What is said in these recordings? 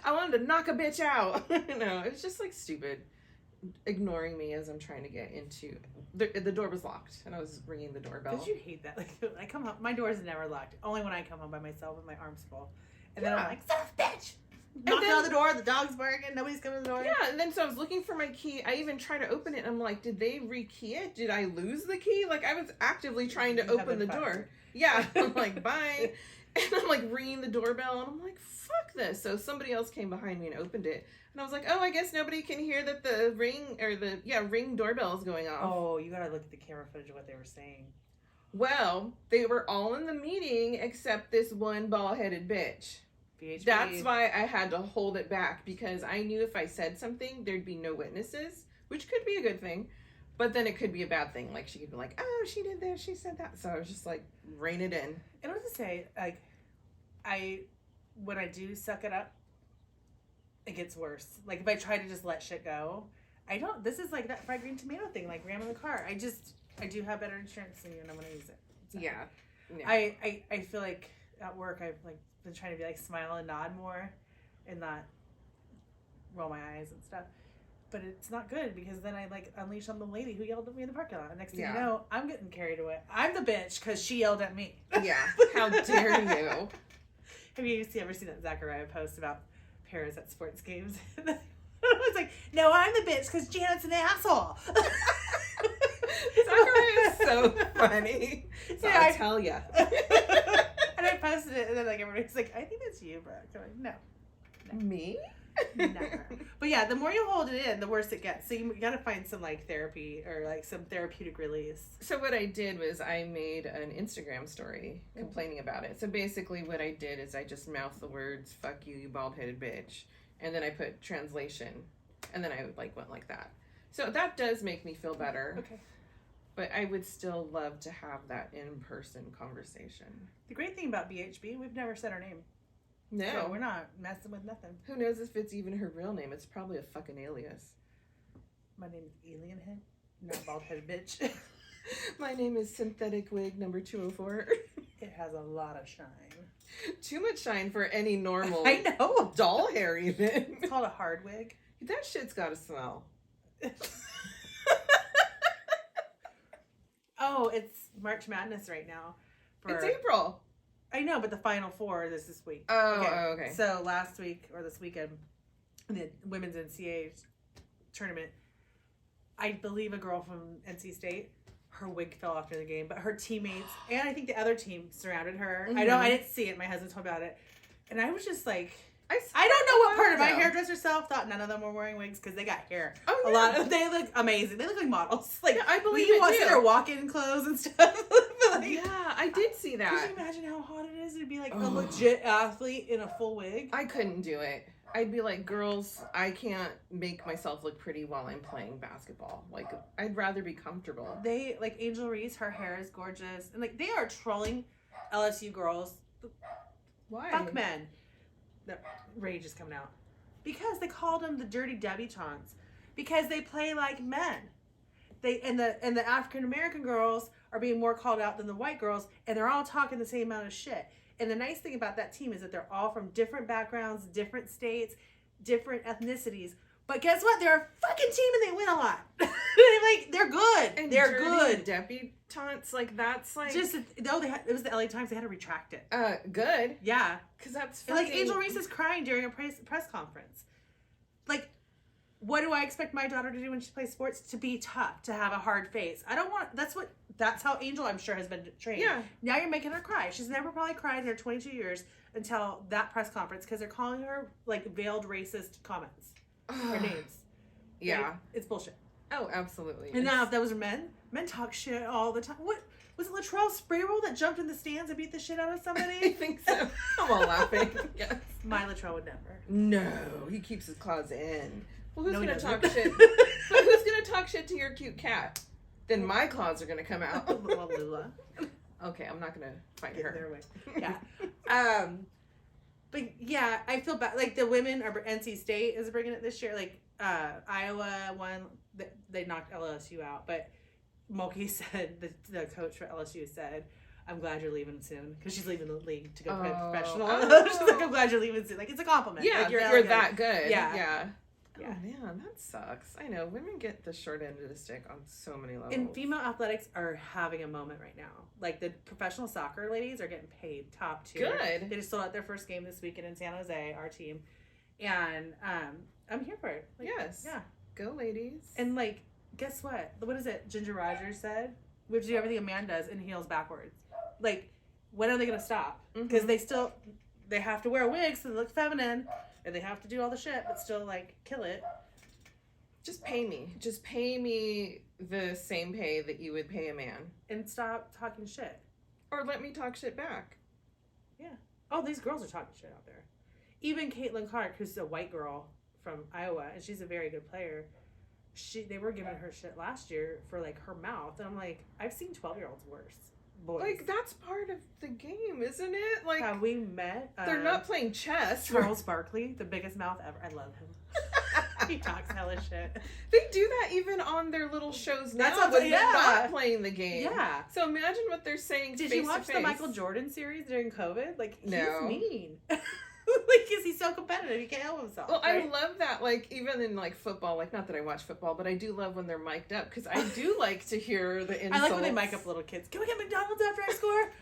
I wanted to knock a bitch out. No, it was just like stupid. Ignoring me as I'm trying to get into the door was locked and I was ringing the doorbell. Did you hate that? Like I come home, my door is never locked. Only when I come home by myself with my arms full. And then I'm like, son of a bitch! Knocking on the door, the dog's barking, nobody's coming to the door. Yeah, and then so I was looking for my key. I even tried to open it and I'm like, did they rekey it? Did I lose the key? Like I was actively trying to open the door. Yeah. I'm like, bye. And I'm like ringing the doorbell and I'm like, fuck this. So somebody else came behind me and opened it. And I was like, oh, I guess nobody can hear that the ring doorbell is going off. Oh, you gotta look at the camera footage of what they were saying. Well, they were all in the meeting except this one bald-headed bitch. BHB. That's why I had to hold it back, because I knew if I said something, there'd be no witnesses, which could be a good thing, but then it could be a bad thing. Like, she could be like, oh, she did this, she said that. So I was just like, rein it in. In order to say, like, when I do suck it up, it gets worse. Like, if I try to just let shit go, this is like that fried green tomato thing, like ram in the car. I do have better insurance than you, and I'm going to use it. So, yeah. I feel like at work, I've, like, been trying to be, like, smile and nod more and not roll my eyes and stuff. But it's not good, because then I, like, unleash on the lady who yelled at me in the parking lot. And next thing you know, I'm getting carried away. I'm the bitch because she yelled at me. Yeah. How dare you? Have you ever seen that Zachariah post about Paris at sports games? I was like, no, I'm the bitch because Janet's an asshole. Zachariah is so funny. So yeah, I'll tell ya. And I posted it, and then, like, everybody's like, I think it's you, Brooke. I'm like, no. Me? Never. But yeah, the more you hold it in, the worse it gets. So you gotta find some, like, therapy or, like, some therapeutic release. So what I did was I made an Instagram story complaining about it. So basically what I did is I just mouthed the words, fuck you, you bald-headed bitch. And then I put translation. And then I went like that. So that does make me feel better. Okay. But I would still love to have that in-person conversation. The great thing about BHB, we've never said our name. No. So we're not messing with nothing. Who knows if it's even her real name? It's probably a fucking alias. My name is Alien Head, not bald-headed bitch. My name is Synthetic Wig number 204. It has a lot of shine. Too much shine for any normal I know. doll hair even. It's called a hard wig. That shit's gotta smell. Oh, it's March Madness right now. It's April. I know, but the Final Four is this week. Oh, okay. So last week, or this weekend, the women's NCAA tournament, I believe a girl from NC State, her wig fell after the game, but her teammates, and I think the other team surrounded her. Mm-hmm. I didn't see it. My husband told me about it. And I was just like, I don't know what part of my hairdresser self thought none of them were wearing wigs because they got hair. Oh, yeah. They look amazing. They look like models. Like, yeah, I believe you it watch too. their walk-in clothes and stuff. Like, yeah, I did see that. Could you imagine how hot it is to be like a legit athlete in a full wig? I couldn't do it. I'd be like, girls, I can't make myself look pretty while I'm playing basketball. Like, I'd rather be comfortable. They, like, Angel Reese, her hair is gorgeous. And, like, they are trolling LSU girls. Why? Fuck men. The rage is coming out. Because they called them the dirty debutantes. Because they play like men. And the African American girls are being more called out than the white girls, and they're all talking the same amount of shit. And the nice thing about that team is that they're all from different backgrounds, different states, different ethnicities. But guess what? They're a fucking team and they win a lot. Like, they're good. And they're good. Debutantes, like, that's like... Just, no, it was the LA Times. They had to retract it. Good. Yeah. Because that's fucking... Like, Angel Reese is crying during a press conference. Like, what do I expect my daughter to do when she plays sports? To be tough, to have a hard face. I don't want... That's how Angel, I'm sure, has been trained. Yeah. Now you're making her cry. She's never probably cried in her 22 years until that press conference because they're calling her, like, veiled racist comments. Her names. Yeah. Like, it's bullshit. Oh, absolutely. And now if that was men talk shit all the time. What was it, Latrell Sprewell that jumped in the stands and beat the shit out of somebody? I think so. I'm all laughing. Yes. My Latrell would never. No, he keeps his claws in. Well, who's gonna talk doesn't. shit? But who's gonna talk shit to your cute cat? Then my claws are gonna come out. Well, Lula. Okay, I'm not gonna fight Get her. their way. Yeah. But yeah, I feel bad. Like, the women are, NC State is bringing it this year. Like, Iowa won. They knocked LSU out. But Mulkey said, the coach for LSU said, I'm glad you're leaving soon, because she's leaving the league to go play Oh. professional. Oh. She's like, I'm glad you're leaving soon. Like, it's a compliment. Yeah, like, you're that good. Yeah. Yeah. Yeah. Oh man, that sucks. I know women get the short end of the stick on so many levels. And female athletics are having a moment right now. Like, the professional soccer ladies are getting paid top tier. Good. They just sold out their first game this weekend in San Jose, our team, and I'm here for it. Like, yes. Yeah. Go ladies. And like, guess what? What is it? Ginger Rogers said, "We have to do everything a man does in heels backwards." Like, when are they going to stop? Because they have to wear wigs so they look feminine, and they have to do all the shit, but still like kill it. Just pay me. Just pay me the same pay that you would pay a man. And stop talking shit. Or let me talk shit back. Yeah. Oh, these girls are talking shit out there. Even Caitlin Clark, who's a white girl from Iowa, and she's a very good player. They were giving her shit last year for like her mouth, and I'm like, I've seen 12-year-olds worse. Boys. Like, that's part of the game, isn't it? Like, have we met? They're not playing chess. Charles Barkley, the biggest mouth ever. I love him. He talks hella shit. They do that even on their little shows now. That's what, when they're not playing the game. Yeah. So imagine what they're saying. Did face you watch to the face. Michael Jordan series during COVID? Like, he's No. mean. Like, because he's so competitive, he can't help himself. Well, right? I love that. Like, even in like football, like not that I watch football, but I do love when they're mic'd up because I do like to hear the insults. I like when they mic up little kids. Can we get McDonald's after I score?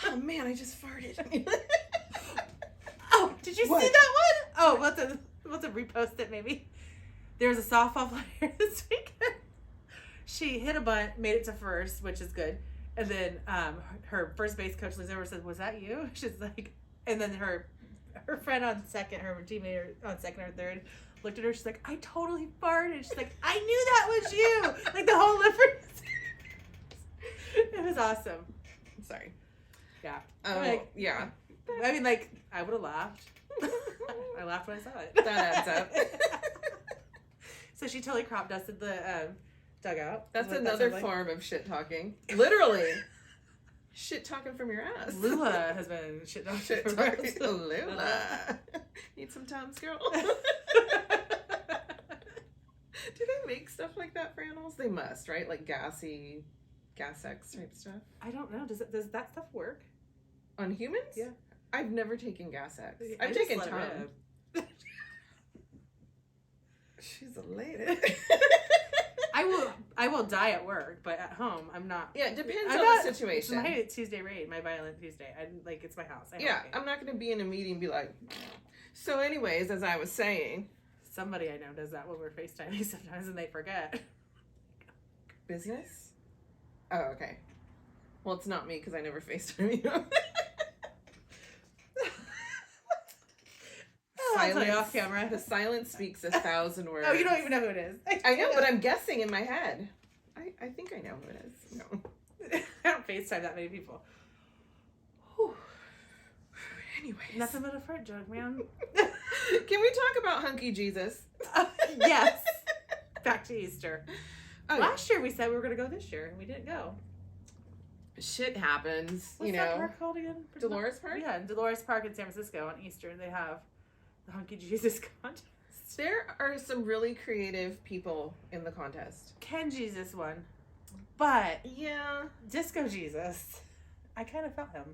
Oh man, I just farted. Oh, did you What? see that one? Oh, we'll have to repost it maybe. There was a softball player this weekend. She hit a bunt, made it to first, which is good. And then her first base coach leans over and says, "Was that you?" She's like, and then her friend on second, her teammate on second or third, looked at her. She's like, "I totally farted." She's like, "I knew that was you." Like the whole liver. It was awesome. Sorry. Yeah. Like, yeah. I mean, like, I would have laughed. I laughed when I saw it. That adds up. So she totally crop dusted the dugout. That's What another sounds like. form of shit talking. Literally. Shit talking from your ass. Lula has been shit talking. Shit talking. Lula. Need some Tums, girl? Do they make stuff like that for animals? They must, right? Like gas X type stuff. I don't know. Does that stuff work? On humans? Yeah. I've never taken gas X. I I've just taken let it Tums. rip. She's a lady. I will die at work, but at home I'm not. Yeah, it depends I'm on not, the situation. It's my Tuesday raid, my violent Tuesday. It's my house. I'm not going to be in a meeting and be like. So, anyways, as I was saying, somebody I know does that when we're FaceTiming sometimes, and they forget. Business? Oh, okay. Well, it's not me because I never FaceTime you. I'll tell you off camera. The silence speaks 1,000 words. Oh, you don't even know who it is. I know, but I'm guessing in my head. I think I know who it is. No. I don't FaceTime that many people. Whew. Anyways. Nothing but a fart joke, man. Can we talk about Hunky Jesus? Yes. Back to Easter. Oh, Last year we said we were going to go this year, and we didn't go. Shit happens. What's that park called again? Dolores Park? Yeah, in Dolores Park in San Francisco on Easter, they have the Hunky Jesus contest. There are some really creative people in the contest. Ken Jesus won. But Yeah. Disco Jesus, I kind of felt him.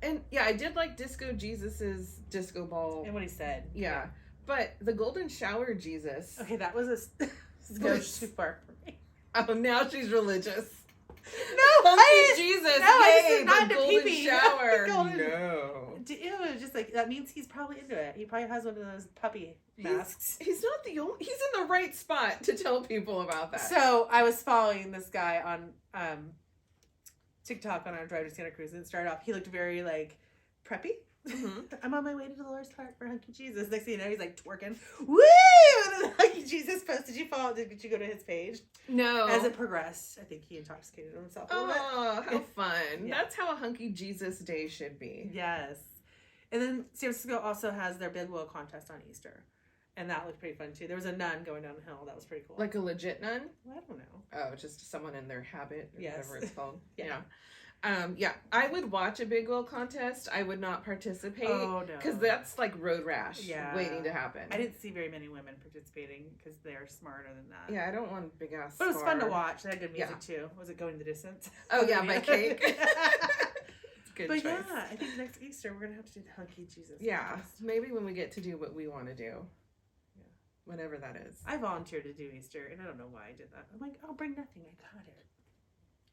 And yeah, I did like Disco Jesus's disco ball. And what he said. Yeah. But the Golden Shower Jesus. Okay, that was a goes too far for me. Oh, now she's religious. No, Hunky Jesus. No, this Yay, is not the the Golden pee-pee. Shower. Golden- No. Ew, just like, that means he's probably into it. He probably has one of those puppy masks. He's not the only. He's in the right spot to tell people about that. So I was following this guy on TikTok on our drive to Santa Cruz, and it started off, he looked very like preppy. Mm-hmm. I'm on my way to Dolores Park for Hunky Jesus. Next thing you know, he's like twerking. Woo! And then Hunky Jesus post. Did you follow? Did you go to his page? No. As it progressed, I think he intoxicated himself a little bit. Oh, how fun. Yeah. That's how a Hunky Jesus day should be. Yes. And then San Francisco also has their Big Wheel contest on Easter. And that looked pretty fun too. There was a nun going down the hill. That was pretty cool. Like a legit nun? I don't know. Oh, just someone in their habit, or Yes. whatever it's called. Yeah. Yeah. I would watch a big wheel contest. I would not participate. Oh, no. Because that's like road rash waiting to happen. I didn't see very many women participating because they're smarter than that. Yeah, I don't want big ass. But it was fun to scar. watch. They had good music too. Was it Going the Distance? Oh yeah, by Cake. Good but choice. yeah, I think next Easter we're gonna have to do the Hunky Jesus. Yeah, podcast. maybe when we get to do what we want to do. Yeah, whenever that is. I volunteered to do Easter, and I don't know why I did that. I'm like, I'll bring nothing. I got it.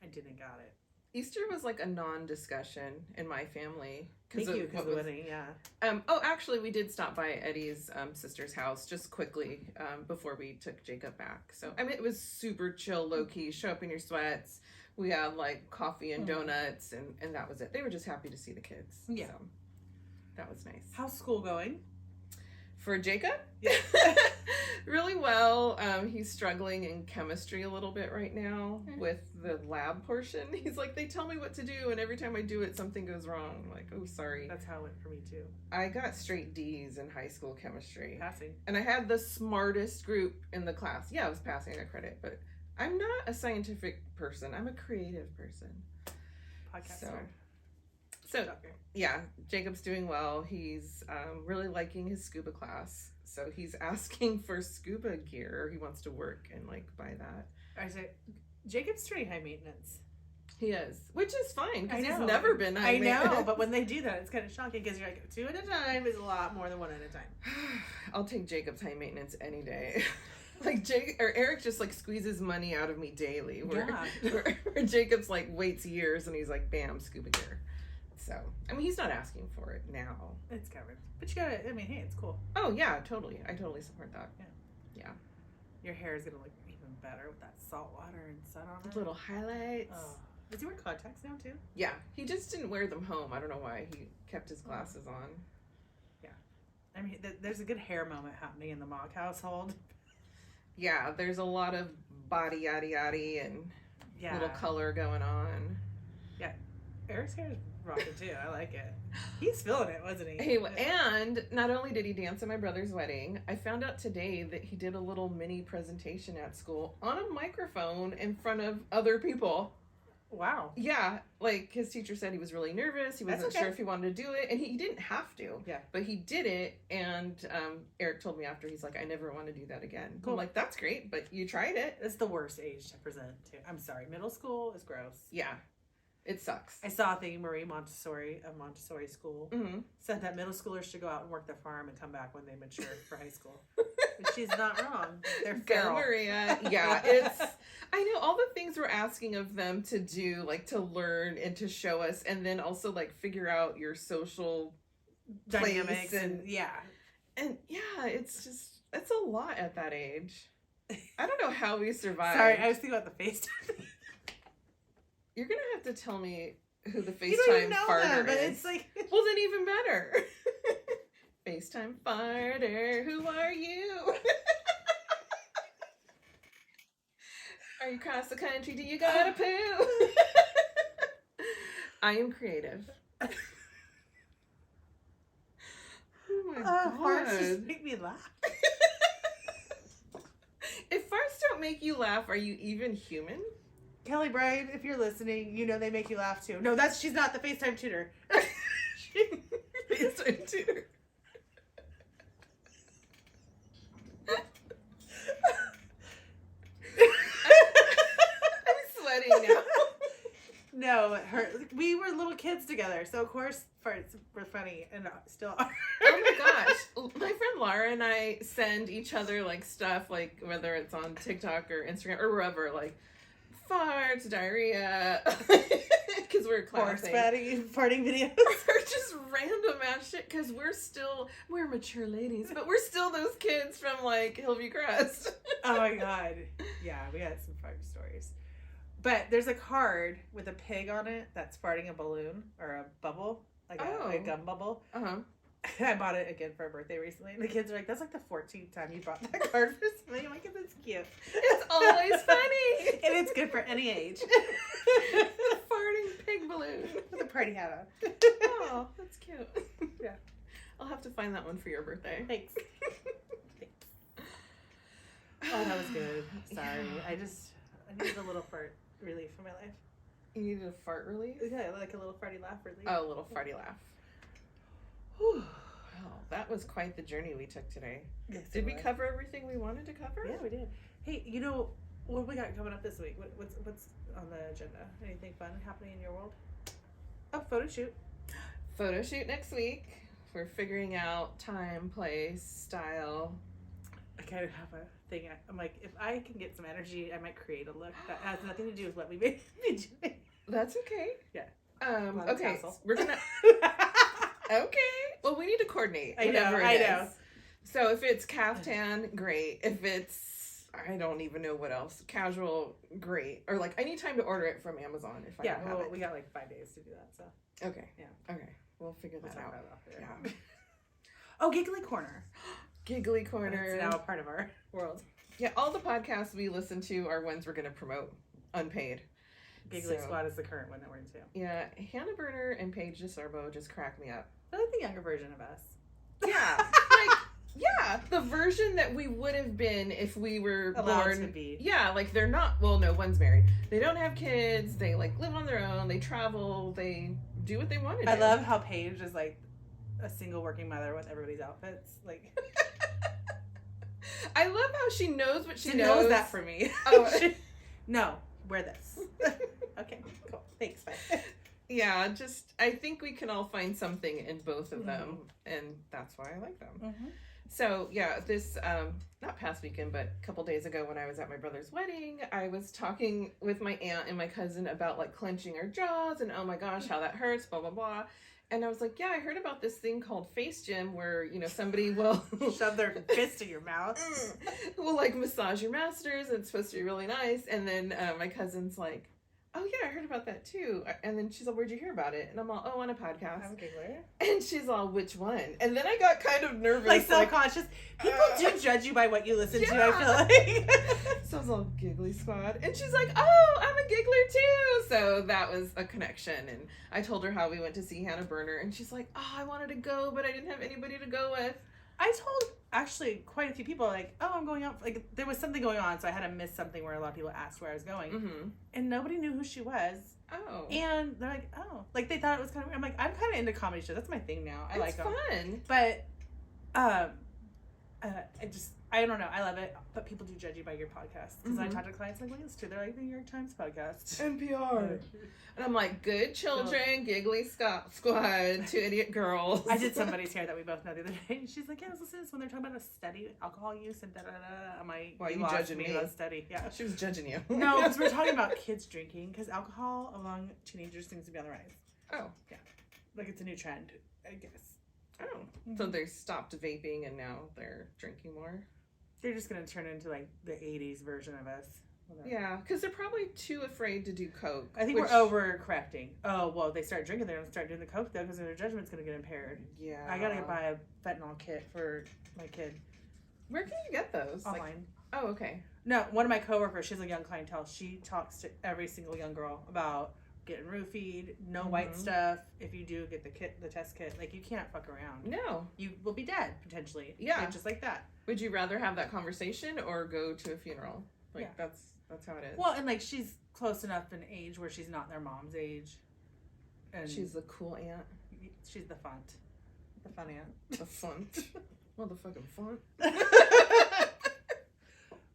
I didn't got it. Easter was like a non-discussion in my family. Thank you, because of wedding, yeah. Oh, actually, we did stop by Eddie's sister's house just quickly before we took Jacob back. So, I mean, it was super chill, low-key, show up in your sweats. We had, like, coffee and donuts, and that was it. They were just happy to see the kids. Yeah. So, that was nice. How's school going? For Jacob? Yeah. Really well. He's struggling in chemistry a little bit right now with the lab portion. He's like, they tell me what to do, and every time I do it, something goes wrong. I'm like, oh, sorry. That's how it went for me, too. I got straight D's in high school chemistry. Passing. And I had the smartest group in the class. Yeah, I was passing a credit, but I'm not a scientific person. I'm a creative person. Podcaster. So yeah, Jacob's doing well. He's really liking his scuba class. So he's asking for scuba gear. He wants to work and like buy that. I say, Jacob's pretty high maintenance. He is, which is fine because he's know. never been high maintenance. I know, but when they do that, it's kind of shocking because you're like, 2 at a time is a lot more than 1 at a time. I'll take Jacob's high maintenance any day. Like Eric just like squeezes money out of me daily. Where Jacob's like waits years and he's like, bam, scuba gear. So, I mean, he's not asking for it now. It's covered. But you gotta, I mean, hey, it's cool. Oh, yeah, totally. I totally support that. Yeah. Your hair is gonna look even better with that salt water and sun on it. Little highlights. Oh. Does he wear contacts now, too? Yeah. He just didn't wear them home. I don't know why. He kept his glasses on. Yeah. I mean, there's a good hair moment happening in the Mock household. Yeah, there's a lot of body yaddy yaddy and little color going on. Yeah. Eric's hair is rocking too. I like it. He's feeling it, wasn't he? Hey, and not only did he dance at my brother's wedding, I found out today that he did a little mini presentation at school on a microphone in front of other people. Wow. Yeah, like his teacher said he was really nervous. He wasn't sure if he wanted to do it, and he didn't have to. Yeah. But he did it, and Eric told me after, he's like, I never want to do that again. Cool. I'm like, that's great, but you tried it. It's the worst age to present to. I'm sorry. Middle school is gross. Yeah. It sucks. I saw a thing, Marie Montessori of Montessori school, said that middle schoolers should go out and work the farm and come back when they mature for high school. And she's not wrong. They're feral. Go, Maria. Yeah, it's... I know all the things we're asking of them to do, like to learn and to show us, and then also like figure out your social dynamics and yeah. And yeah, it's a lot at that age. I don't know how we survived. Sorry, I was thinking about the FaceTime. You're gonna have to tell me who the You don't even FaceTime know farter that, but is. it's like... Well, then even better. FaceTime farter, who are you? Are you across the country? Do you gotta poo? I am creative. Oh my god. Farts just make me laugh. If farts don't make you laugh, are you even human? Kelly Bride, if you're listening, you know they make you laugh too. No, she's not the FaceTime tutor. FaceTime tutor. I'm sweating now. No, we were little kids together, so of course farts were funny and still are. Oh my gosh. My friend Laura and I send each other like stuff, like whether it's on TikTok or Instagram or wherever, like farts, diarrhea, because we're classing. Farting videos. Or just random ass shit, because we're mature ladies, but we're still those kids from like Hillview Crest. Oh my god. Yeah, we had some fart stories. But there's a card with a pig on it that's farting a balloon or a bubble, like a gum bubble. Uh-huh. I bought it again for a birthday recently, and the kids are like, that's like the 14th time you bought that card for somebody. I'm like, it's cute. It's always funny. And it's good for any age. Farting pig balloon. With a party hat on. Oh, that's cute. Yeah. I'll have to find that one for your birthday. Thanks. Oh, that was good. Sorry. Yeah. I needed a little fart relief for my life. You needed a fart relief? Yeah, like a little farty laugh relief. Oh, a little farty laugh. Whew. Wow, that was quite the journey we took today. Yes, Did we cover everything we wanted to cover? Yeah, we did. Hey, you know what we got coming up this week? What's on the agenda? Anything fun happening in your world? Oh, photo shoot. Photo shoot next week. We're figuring out time, place, style. I kind of have a thing. I'm like, if I can get some energy, I might create a look that has nothing to do with what we made me doing. That's okay. Yeah. Okay. So we're gonna. Okay. Well, we need to coordinate. I know. So if it's caftan, great. If it's, I don't even know what else. Casual, great. Or like, I need time to order it from Amazon if I don't have it. We got like 5 days to do that. So. Okay. Yeah. Okay. We'll figure that out. Yeah. Oh, Giggly Corner. Giggly Corner. It's now a part of our world. Yeah, all the podcasts we listen to are ones we're going to promote unpaid. Giggly Squad is the current one that we're into. Yeah, Hannah Berner and Paige DeSorbo just crack me up. They're like the younger version of us. Yeah, the version that we would have been if we were allowed born to be. Yeah, like they're not. Well, no, one's married. They don't have kids. They like live on their own. They travel. They do what they want to do. I love how Paige is like a single working mother with everybody's outfits. Like, I love how she knows what she knows that for me. Oh, no, wear this. Okay, cool. Thanks. Bye. Yeah, just I think we can all find something in both of them, and that's why I like them. Mm-hmm. So yeah, this not past weekend, but a couple days ago when I was at my brother's wedding, I was talking with my aunt and my cousin about like clenching our jaws and oh my gosh, how that hurts, blah blah blah. And I was like, yeah, I heard about this thing called face gym where, you know, somebody will shove their fist in your mouth. will like massage your masters and it's supposed to be really nice. And then my cousin's like, oh yeah, I heard about that too. And then she's like, where'd you hear about it? And I'm all, oh, on a podcast. I'm a giggler. And she's all, which one? And then I got kind of nervous. Like self-conscious. People do judge you by what you listen to, I feel like. So I was all Giggly Squad. And she's like, oh, I'm a giggler too. So that was a connection. And I told her how we went to see Hannah Berner. And she's like, oh, I wanted to go, but I didn't have anybody to go with. I told actually quite a few people, like, oh, I'm going out. Like, there was something going on, so I had to miss something where a lot of people asked where I was going. Mm-hmm. And nobody knew who she was. Oh. And they're like, oh. Like, they thought it was kind of, I'm like, I'm kind of into comedy shows. That's my thing now. I like them. It's fun. But, I don't know. I love it. But people do judge you by your podcast. Because I talk to clients, like, what is it? They're like, the New York Times podcast. NPR. And I'm like, good children, Giggly Squad, two idiot girls. I did somebody's hair that we both know the other day. And she's like, yeah, I was listening to this when they're talking about a study, alcohol use, and da-da-da. I'm like, why are you judging me? That study. Yeah. She was judging you. No, because we're talking about kids drinking. Because alcohol among teenagers seems to be on the rise. Oh. Yeah. Like, it's a new trend, I guess. Oh. Mm-hmm. So they stopped vaping and now they're drinking more? They're just going to turn into, like, the 80s version of us. Yeah, because they're probably too afraid to do coke. I think we're overcorrecting. Oh, well, they start drinking, they're going to start doing the coke, though, because their judgment's going to get impaired. Yeah. I got to buy a fentanyl kit for my kid. Where can you get those? Online. Like, oh, okay. No, one of my coworkers, she's a young clientele. She talks to every single young girl about getting roofied, no white stuff. If you do get the test kit, like, you can't fuck around. No. You will be dead, potentially. Yeah. Like, just like that. Would you rather have that conversation or go to a funeral? Like, yeah. That's how it is. Well, and, like, she's close enough in age where she's not their mom's age. And she's the cool aunt. She's the font. The fun aunt. The font. Motherfucking font.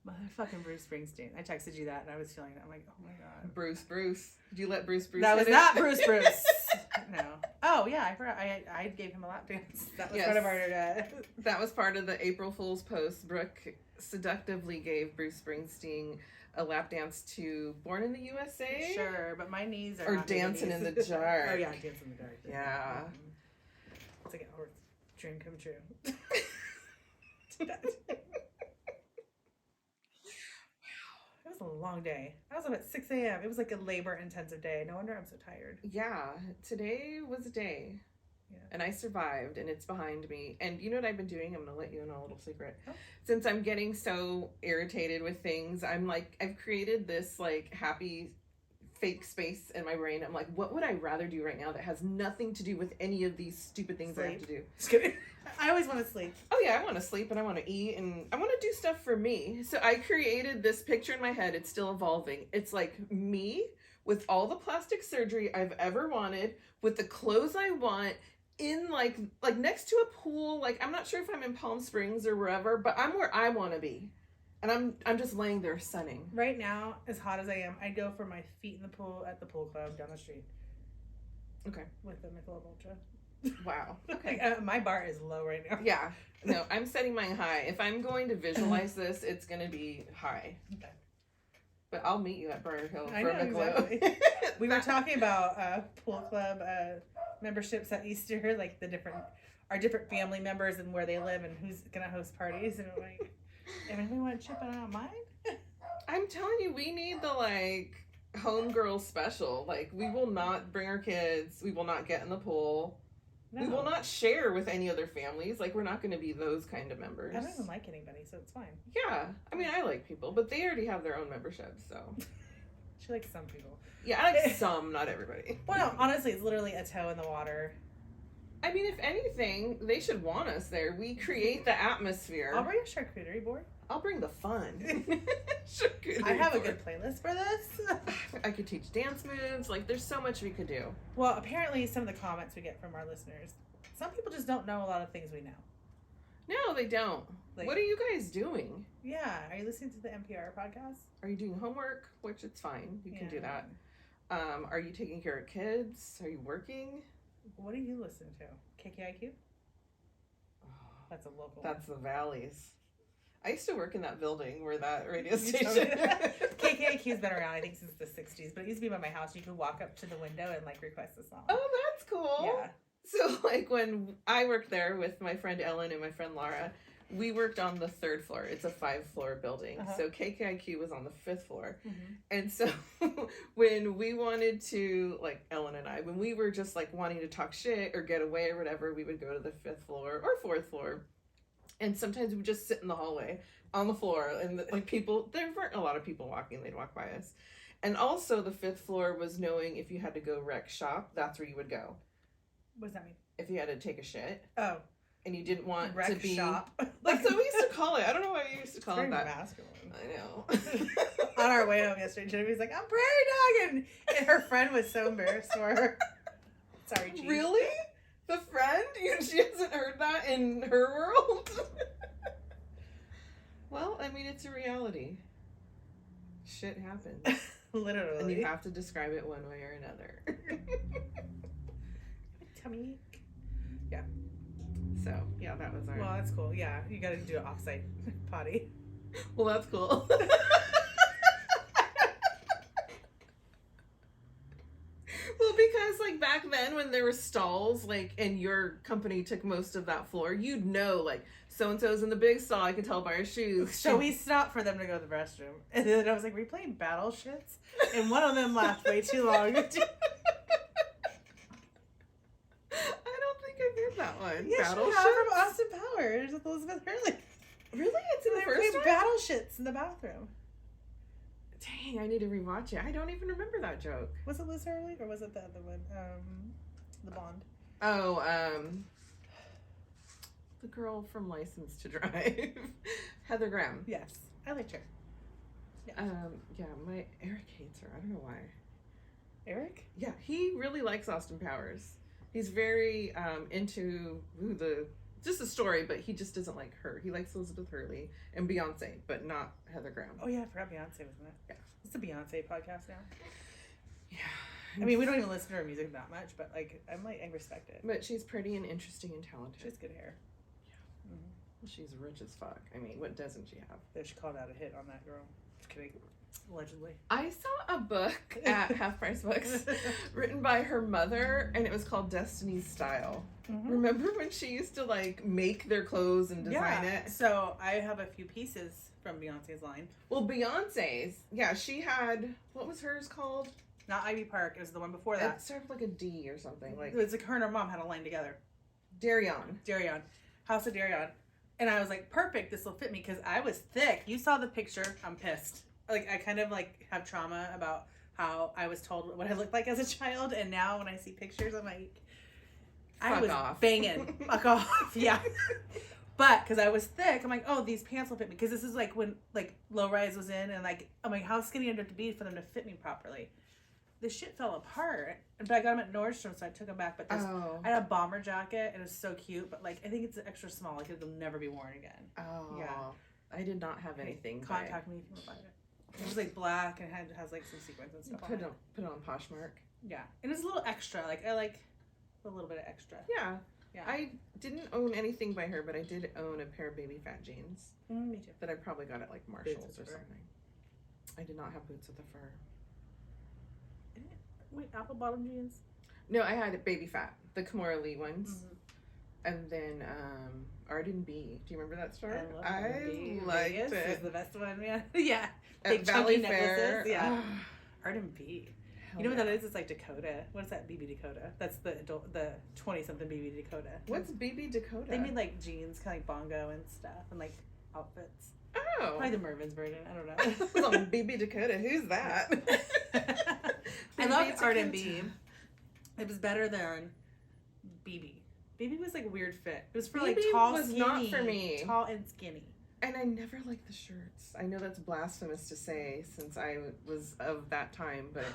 Motherfucking Bruce Springsteen. I texted you that and I was feeling it. I'm like, oh my god. Bruce. Did you let Bruce That was not Bruce. No. Oh yeah, I forgot. I gave him a lap dance. That was part of our That was part of the April Fool's post. Brooke seductively gave Bruce Springsteen a lap dance to Born in the USA. Sure, but my knees are or Dancing in the Dark. Oh yeah, Dancing in the Dark. Yeah. It's like our dream come true. It was a long day. I was up at 6 a.m. It was like a labor-intensive day. No wonder I'm so tired. Yeah, today was a day. Yeah. And I survived, and it's behind me. And you know what I've been doing? I'm going to let you in on a little secret. Oh. Since I'm getting so irritated with things, I'm like, I've created this, like, happy fake space in my brain. I'm like, what would I rather do right now that has nothing to do with any of these stupid things I have to do? Just kidding. I always want to sleep. Oh yeah, I want to sleep and I want to eat and I want to do stuff for me. So I created this picture in my head. It's still evolving. It's like me with all the plastic surgery I've ever wanted, with the clothes I want, in like next to a pool. Like, I'm not sure if I'm in Palm Springs or wherever, but I'm where I want to be. And I'm just laying there sunning. Right now, as hot as I am, I go for my feet in the pool at the pool club down the street. Okay. With the Michelob Ultra. Wow. Okay. My bar is low right now. Yeah. No, I'm setting mine high. If I'm going to visualize this, it's going to be high. Okay. But I'll meet you at Briar Hill for Michelob. Exactly. We were talking about pool club memberships at Easter, like our different family members and where they live and who's gonna host parties, and I'm like, anybody want to chip in on mine? I'm telling you, we need the homegirl special. Like, we will not bring our kids. We will not get in the pool. No. We will not share with any other families. Like, we're not going to be those kind of members. I don't even like anybody, so it's fine. Yeah. I mean, I like people, but they already have their own memberships, so. She likes some people. Yeah, I like some, not everybody. Well, no, honestly, it's literally a toe in the water. I mean, if anything, they should want us there. We create the atmosphere. I'll bring a charcuterie board. I'll bring the fun. I have a good playlist for this. I could teach dance moves. Like, there's so much we could do. Well, apparently some of the comments we get from our listeners, some people just don't know a lot of things we know. No, they don't. Like, what are you guys doing? Yeah. Are you listening to the NPR podcast? Are you doing homework? Which it's fine. You can do that. Are you taking care of kids? Are you working? What do you listen to? KKIQ? Oh, that's a local That's the Valleys. I used to work in that building where that radio station. KKIQ's been around, I think, since the 60s, but it used to be by my house. You could walk up to the window and request a song. Oh, that's cool. Yeah. So when I worked there with my friend Ellen and my friend Laura, we worked on the 3rd floor. It's a 5-floor building. Uh-huh. So KKIQ was on the 5th floor. Mm-hmm. And so when we wanted to, Ellen and I, when we were just wanting to talk shit or get away or whatever, we would go to the 5th floor or 4th floor. And sometimes we would just sit in the hallway on the floor, and people, there weren't a lot of people walking, they'd walk by us. And also the 5th floor was knowing if you had to go wreck shop, that's where you would go. What does that mean? If you had to take a shit. Oh. And you didn't want wreck to be shop. That's what we used to call it. I don't know why you used to call it that. Masculine. I know. On our way home yesterday, Jennifer's like, I'm prairie dogging, and her friend was so embarrassed for her. Sorry, G. Really? The friend? She hasn't heard that in her world? Well, I mean, it's a reality. Shit happens. Literally. And you have to describe it one way or another. Tummy. Yeah. So, yeah, that was our... Well, that's cool. Yeah, you gotta do an off-site potty. Well, that's cool. Well, because back then when there were stalls, and your company took most of that floor, you'd know, so-and-so's in the big stall, I can tell by her shoes. So we stopped for them to go to the restroom. And then I was like, were you playing Battleships? And one of them laughed way too long. I don't think I've heard that one. Yeah, Battleships? from Austin Powers with Elizabeth Hurley. Really? It's in the first one? Battleships in the bathroom. Dang, I need to rewatch it. I don't even remember that joke. Was it Liz Hurley or was it the other one? The Bond. Oh, the girl from License to Drive. Heather Graham. Yes. I liked her. Yeah. My Eric hates her. I don't know why. Eric? Yeah, he really likes Austin Powers. He's very into just the story, but he just doesn't like her. He likes Elizabeth Hurley and Beyonce, but not Heather Graham. Oh yeah, I forgot Beyonce was in it. Yeah. It's a Beyonce podcast now. Yeah. I mean, we don't even listen to her music that much, but I respect it. But she's pretty and interesting and talented. She has good hair. Yeah. Mm-hmm. Well, she's rich as fuck. I mean, what doesn't she have? She called out a hit on that girl. Just kidding. Allegedly. I saw a book at Half Price Books written by her mother, and it was called Destiny's Style. Mm-hmm. Remember when she used to make their clothes and design it? So I have a few pieces from Beyonce's line. Well, Beyonce's, she had, what was hers called? Not Ivy Park. It was the one before that. It started with a D or something. It was her and her mom had a line together. Daryon. House of Daryon. And I was like, perfect. This will fit me because I was thick. You saw the picture. I'm pissed. I kind of have trauma about how I was told what I looked like as a child, and now when I see pictures, I'm like, I was banging. Fuck off. Yeah. But because I was thick, I'm like, oh, these pants will fit me. Because this is when low rise was in, and I'm like, how skinny do I have to be for them to fit me properly? This shit fell apart. But I got them at Nordstrom, so I took them back. But I had a bomber jacket, and it was so cute. But I think it's extra small. It'll never be worn again. Oh. Yeah. I did not have anything. Contact me if you want to buy it. It was black and has some sequins and stuff. Put it on Poshmark. Yeah. And it's a little extra. Like, I like a little bit of extra. Yeah. Yeah. I didn't own anything by her, but I did own a pair of baby fat jeans. Me too. That I probably got at like Marshalls Boots or with the fur. something. I did not have boots with the fur. Wait, apple bottom jeans? No, I had baby fat, the Kimora Lee ones. Mm-hmm. And then Arden B. Do you remember that store? I liked Vegas it. is the best one, yeah. Yeah. At Big Valley chunky Fair. necklaces. Yeah. Oh, Arden B. hell You know what yeah. that is? It's like Dakota. What is that? BB Dakota. That's the 20-something BB Dakota. What's BB Dakota? They made like jeans, kind of like bongo and stuff, and like outfits. Oh. Probably the Mervin's version. I don't know. Well, BB Dakota. Who's that? I love BB Arden Dakota. B. It was better than BB. BB was like a weird fit. It was for like BB tall, was skinny. not for me. Tall and skinny. And I never liked the shirts. I know that's blasphemous to say since I was of that time, but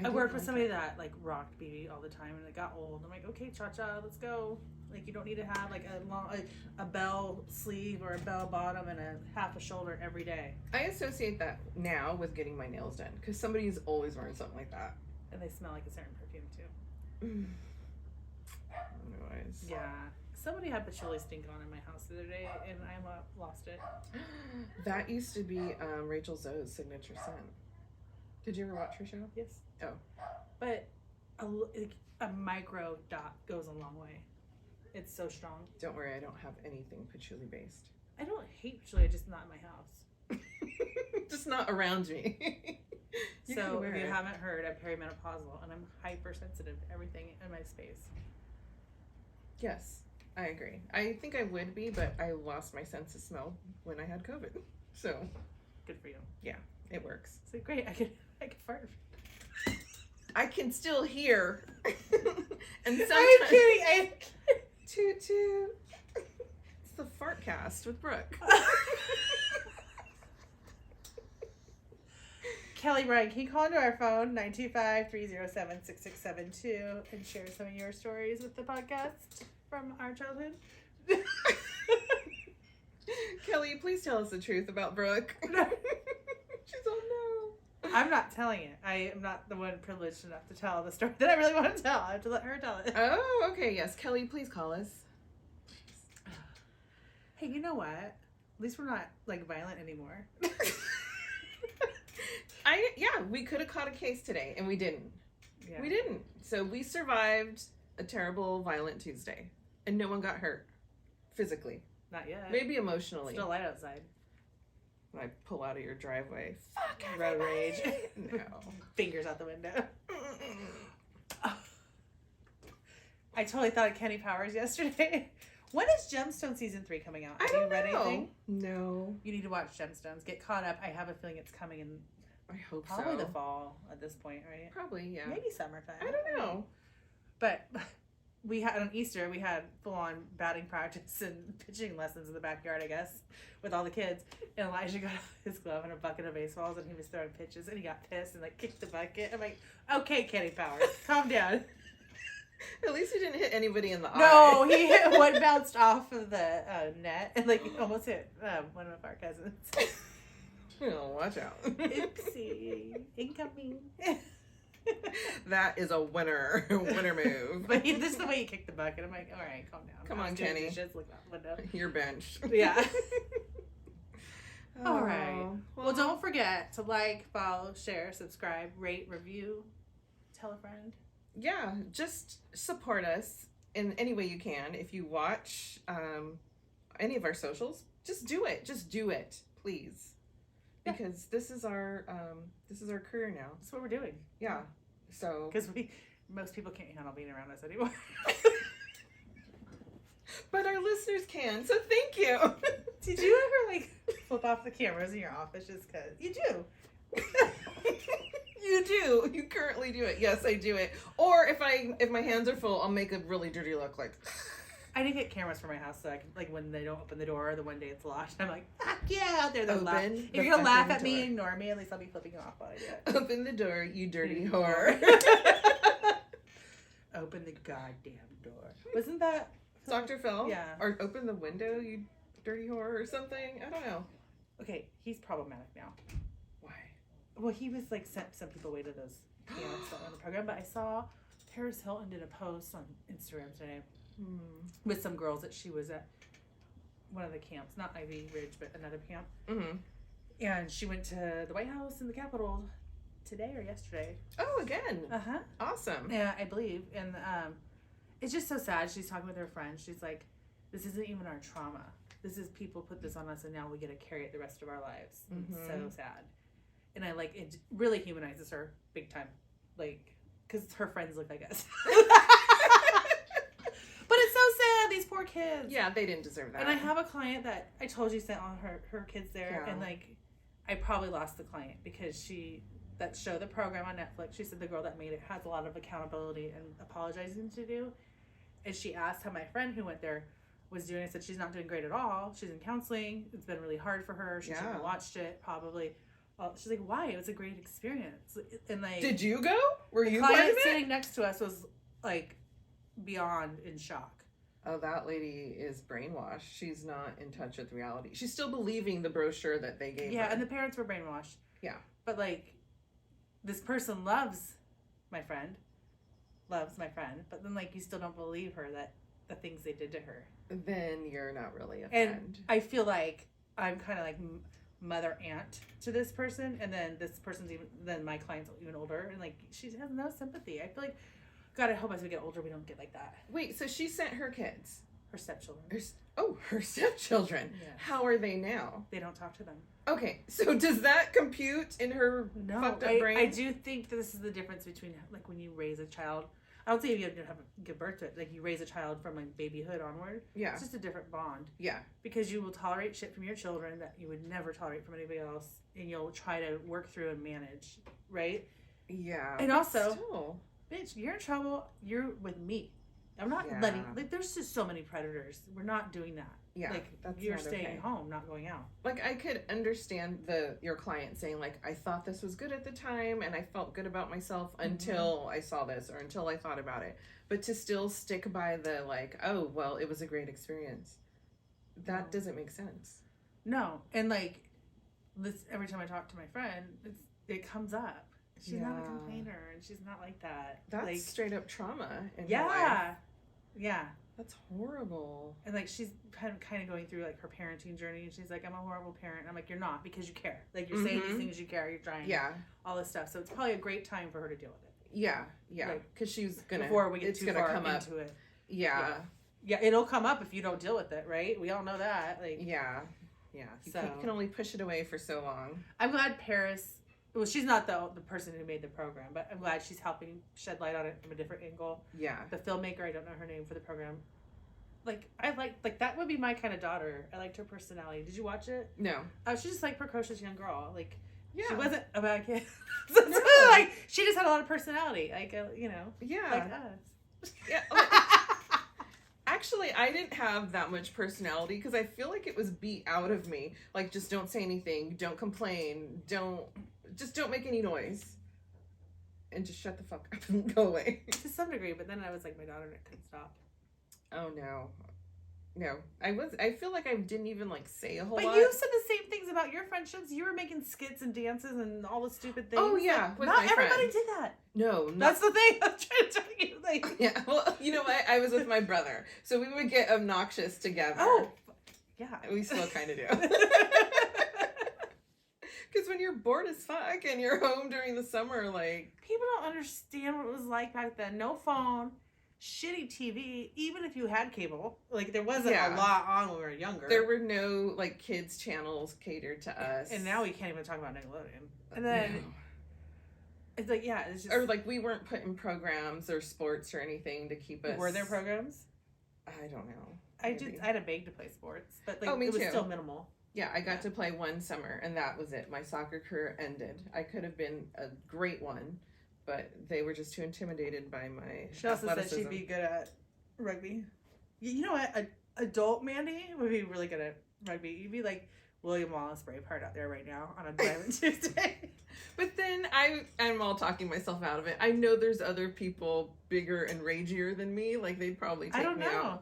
I worked with somebody that like rocked BB all the time, and it got old. I'm like, okay, cha-cha, let's go. Like, you don't need to have like a long, a bell sleeve or a bell bottom and a half a shoulder every day. I associate that now with getting my nails done because somebody's always wearing something like that. And they smell like a certain perfume too. Anyways. Yeah. Somebody had patchouli stink on in my house the other day, and I lost it. That used to be Rachel Zoe's signature scent. Did you ever watch her show? Yes. Oh. But a micro dot goes a long way. It's so strong. Don't worry, I don't have anything patchouli based. I don't hate patchouli, just not in my house. Just not around me. You can So wear if you it. haven't heard, I'm perimenopausal, and I'm hypersensitive to everything in my space. Yes, I agree. I think I would be, but I lost my sense of smell when I had COVID. So Good for you. it works. So great, I can fart. I can still hear. And sometimes I'm kidding. toot toot. It's the fart cast with Brooke. Kelly Bryan, can you call into our phone 925-307-6672 and share some of your stories with the podcast from our childhood? Kelly, please tell us the truth about Brooke. She's all no. I'm not telling it. I am not the one privileged enough to tell the story that I really want to tell. I have to let her tell it. Oh, okay. Yes, Kelly, please call us. Hey, you know what? At least we're not like violent anymore. We could have caught a case today, and we didn't. Yeah. We didn't. So we survived a terrible, violent Tuesday, and no one got hurt physically. Not yet. Maybe emotionally. Still light outside. When I pull out of your driveway. Fuck Road everybody. rage. No. Fingers out the window. I totally thought of Kenny Powers yesterday. When is Gemstone season 3 coming out? I Have don't you read know. anything? No. You need to watch Gemstones. Get caught up. I have a feeling it's coming in I hope probably so. the fall at this point, right? Probably, yeah. Maybe summertime. I don't know. But we had on Easter, we had full on batting practice and pitching lessons in the backyard, I guess, with all the kids. And Elijah got his glove and a bucket of baseballs, and he was throwing pitches, and he got pissed and like kicked the bucket. I'm like, okay, Kenny Powers, calm down. At least he didn't hit anybody in the eye. No, he hit one, bounced off of the net, and like almost hit one of our cousins. Oh, watch out. Oopsie, incoming. That is a winner move. But this is the way he kicked the bucket. I'm like, all right, calm down. Come I on, was doing Kenny. dishes, look out the window. You're benched. Yeah. Oh, All right. Well, don't forget to like, follow, share, subscribe, rate, review, tell a friend. Yeah, just support us in any way you can. If you watch any of our socials, just do it. Just do it, please. Because this is our career now. That's what we're doing. Yeah. So Because most people can't handle being around us anymore. but our listeners can. So thank you. Did you ever like flip off the cameras in your office just because you do? You do. You currently do it. Yes, I do it. Or if my hands are full, I'll make a really dirty look like I need to get cameras for my house so I can, like, when they don't open the door or the one day it's locked, I'm like, fuck yeah, out there. They'll laugh. Open If you're going to laugh at me and ignore me, at least I'll be flipping you off while I do it. open the door, you dirty whore. Open the goddamn door. Wasn't that Dr. Phil? Yeah. Or open the window, you dirty whore or something? I don't know. Okay, he's problematic now. Why? Well, he was like sent some people away to those camps that run the program. But I saw Paris Hilton did a post on Instagram today with some girls that she was at one of the camps, not Ivy Ridge, but another camp. Mm-hmm. And she went to the White House and the Capitol today or yesterday. Oh, again. Uh-huh. Awesome. Yeah, I believe. And it's just so sad. She's talking with her friend. She's like, this isn't even our trauma. This is people put this on us and now we get to carry it the rest of our lives. It's so sad. And I like, it really humanizes her big time. Like, because her friends look like us. But it's so sad, these poor kids. Yeah, they didn't deserve that. And I have a client that I told you sent all her kids there. Yeah. And like, I probably lost the client because that show, the program on Netflix, she said the girl that made it has a lot of accountability and apologizing to do. And she asked how my friend who went there was doing. I said she's not doing great at all. She's in counseling. It's been really hard for her. She hasn't watched it probably. She's like, why? It was a great experience. And like, did you go? Were you part of it? Sitting next to us was like beyond in shock. Oh, that lady is brainwashed. She's not in touch with reality. She's still believing the brochure that they gave her. Yeah, and the parents were brainwashed. Yeah. But like, this person loves my friend, but then like you still don't believe her that the things they did to her. Then you're not really a friend. And I feel like I'm kind of like mother aunt to this person, and then this person's then my client's even older, and like she has no sympathy. I feel like, God, I hope as we get older we don't get like that. Wait, so she sent her kids? Her stepchildren. Her stepchildren. Yes. How are they now? They don't talk to them. Okay, so does that compute in her fucked up brain? I do think that this is the difference between like when you raise a child. I don't think you have to give birth to it. Like you raise a child from like babyhood onward. Yeah. It's just a different bond. Yeah. Because you will tolerate shit from your children that you would never tolerate from anybody else, and you'll try to work through and manage, right? Yeah. And also, bitch, you're in trouble. You're with me. I'm not letting. Like, there's just so many predators. We're not doing that. Yeah, like you're staying home, not going out. Like I could understand your client saying like, I thought this was good at the time and I felt good about myself until I saw this or until I thought about it. But to still stick by the like, oh well, it was a great experience. That doesn't make sense. No, and like this every time I talk to my friend, it comes up. She's not a complainer and she's not like that. That's like, straight up trauma in her life. Yeah. That's horrible. And like she's kind of going through like her parenting journey, and she's like, I'm a horrible parent. And I'm like, you're not, because you care. Like you're saying these things you care, you're trying. Yeah. All this stuff. So it's probably a great time for her to deal with it. Yeah. Yeah. Because she's gonna before we get too far into it. Yeah. Yeah, it'll come up if you don't deal with it, right? We all know that. Like yeah. Yeah. You can only push it away for so long. I'm glad Paris. Well, she's not the person who made the program, but I'm glad she's helping shed light on it from a different angle. Yeah. The filmmaker, I don't know her name for the program. Like, I like that would be my kind of daughter. I liked her personality. Did you watch it? No. She's just like precocious young girl. Like, she wasn't a bad kid. No. Like, she just had a lot of personality. Like, yeah. Like us. Yeah. Actually, I didn't have that much personality because I feel like it was beat out of me. Like, just don't say anything. Don't complain. Just don't make any noise. And just shut the fuck up and go away. To some degree, but then I was like, my daughter couldn't stop. Oh, no. No. I feel like I didn't even, like, say a whole lot. But you said the same things about your friendships. You were making skits and dances and all the stupid things. Oh, yeah. Like, not everybody did that. No. That's the thing. I'm trying to tell you. Like, yeah. Well, you know what? I was with my brother. So we would get obnoxious together. Oh, yeah. We still kind of do. Because when you're bored as fuck and you're home during the summer, like... People don't understand what it was like back then. No phone, shitty TV, even if you had cable. Like, there wasn't a lot on when we were younger. There were no, like, kids' channels catered to us. And now we can't even talk about Nickelodeon. And then... It's like, yeah, it's just... Or, like, we weren't put in programs or sports or anything to keep us... Were there programs? I don't know. I had a beg to play sports, but, like, it was still minimal. Yeah, I got to play one summer, and that was it. My soccer career ended. I could have been a great one, but they were just too intimidated by my She also said she'd be good at rugby. You know what? Adult Mandy would be really good at rugby. You'd be like William Wallace Braveheart out there right now on a Diamond Tuesday. But then I'm all talking myself out of it. I know there's other people bigger and ragier than me. Like, they'd probably take me out. I don't know.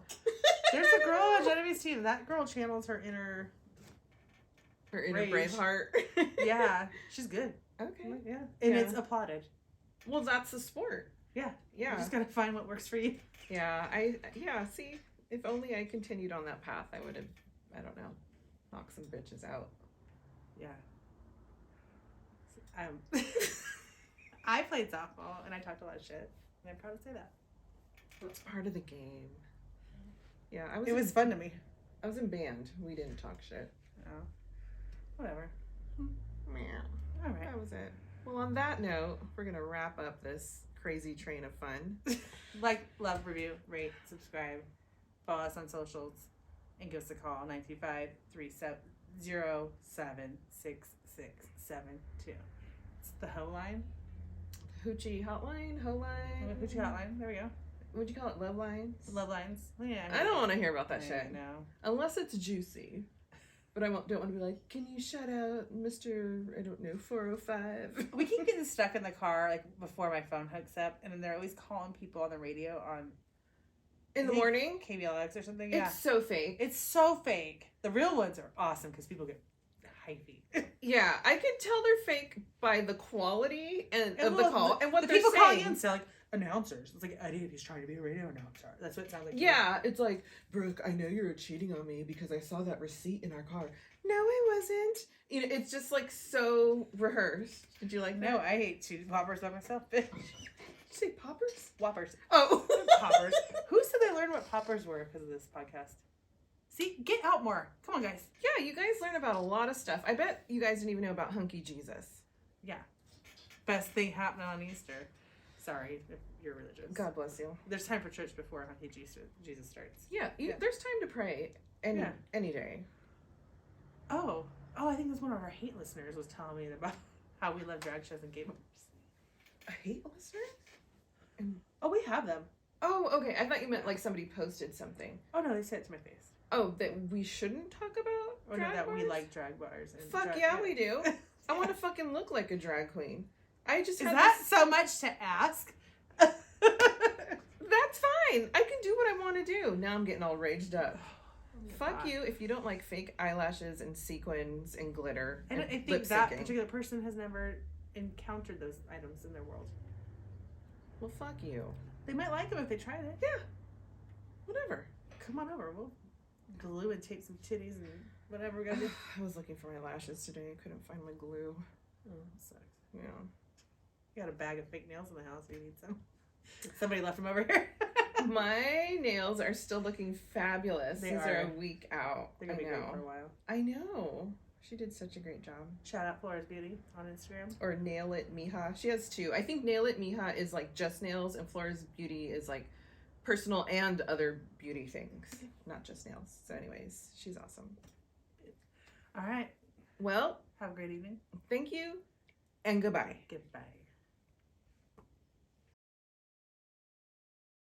There's a girl on Genevieve's team. That girl channels her inner... Her inner Braveheart. Yeah, she's good. Okay. Yeah. And it's applauded. Well, that's the sport. Yeah. Yeah. You just gotta find what works for you. Yeah. See, if only I continued on that path, I would have, I don't know, knocked some bitches out. Yeah. I played softball and I talked a lot of shit. And I'm proud to say that. It's part of the game. Yeah, It was fun to me. I was in band. We didn't talk shit. Oh. Whatever. Yeah. All right. That was it. Well, on that note, we're going to wrap up this crazy train of fun. Like, love, review, rate, subscribe, follow us on socials, and give us a call, 925-370-76672. It's the Ho line. Hoochie hotline? Ho line? Hoochie hotline. There we go. Would you call it love lines? Love lines. Yeah. I don't want to hear about that shit. No. Unless it's juicy. But I don't want to be like, can you shout out Mr. I don't know, 405? We keep getting stuck in the car, like, before my phone hooks up, and then they're always calling people on the radio on... In the morning? KBLX or something, yeah. It's so fake. It's so fake. The real ones are awesome, because people get hyphy. Yeah, I can tell they're fake by the quality of the call and what the they're people saying. calling in say, like, announcers. It's like, Eddie, he's trying to be a radio announcer. That's what it sounds like. Yeah, it's like, Brooke, I know you're cheating on me because I saw that receipt in our car. No, I wasn't. You know, it's just like so rehearsed. Did you like that? No, I hate cheese poppers by myself, bitch. Did you say poppers? Whoppers. Oh. Poppers. Who said they learned what poppers were because of this podcast? See, get out more. Come on, guys. Yeah, you guys learn about a lot of stuff. I bet you guys didn't even know about Hunky Jesus. Yeah. Best thing happening on Easter. Sorry if you're religious. God bless you. There's time for church before Hunky Jesus starts. Yeah, there's time to pray any day. Oh, I think it was one of our hate listeners was telling me about how we love drag shows and gay bars. A hate listener? Oh, we have them. Oh, okay. I thought you meant like somebody posted something. Oh, no, they said it to my face. Oh, that we shouldn't talk about Or drag no, that bars? we like drag bars. And Fuck yeah, we do. I want to fucking look like a drag queen. I just Is have that so much to ask? That's fine. I can do what I want to do. Now I'm getting all raged up. Fuck you if you don't like fake eyelashes and sequins and glitter. And I think that particular person has never encountered those items in their world. Well, fuck you. They might like them if they tried it. Yeah. Whatever. Come on over. We'll glue and tape some titties and whatever we're gonna do. I was looking for my lashes today. I couldn't find my glue. Oh, that sucks. Yeah. You got a bag of fake nails in the house. You need some. Somebody left them over here. My nails are still looking fabulous. They These are. a week out. They're gonna be great for a while. I know. She did such a great job. Shout out Flora's Beauty on Instagram. Or Nail It Mija. She has two. I think Nail It Mija is like just nails, and Flora's Beauty is like personal and other beauty things, not just nails. So anyways, she's awesome. All right. Well, have a great evening. Thank you, and goodbye. Goodbye.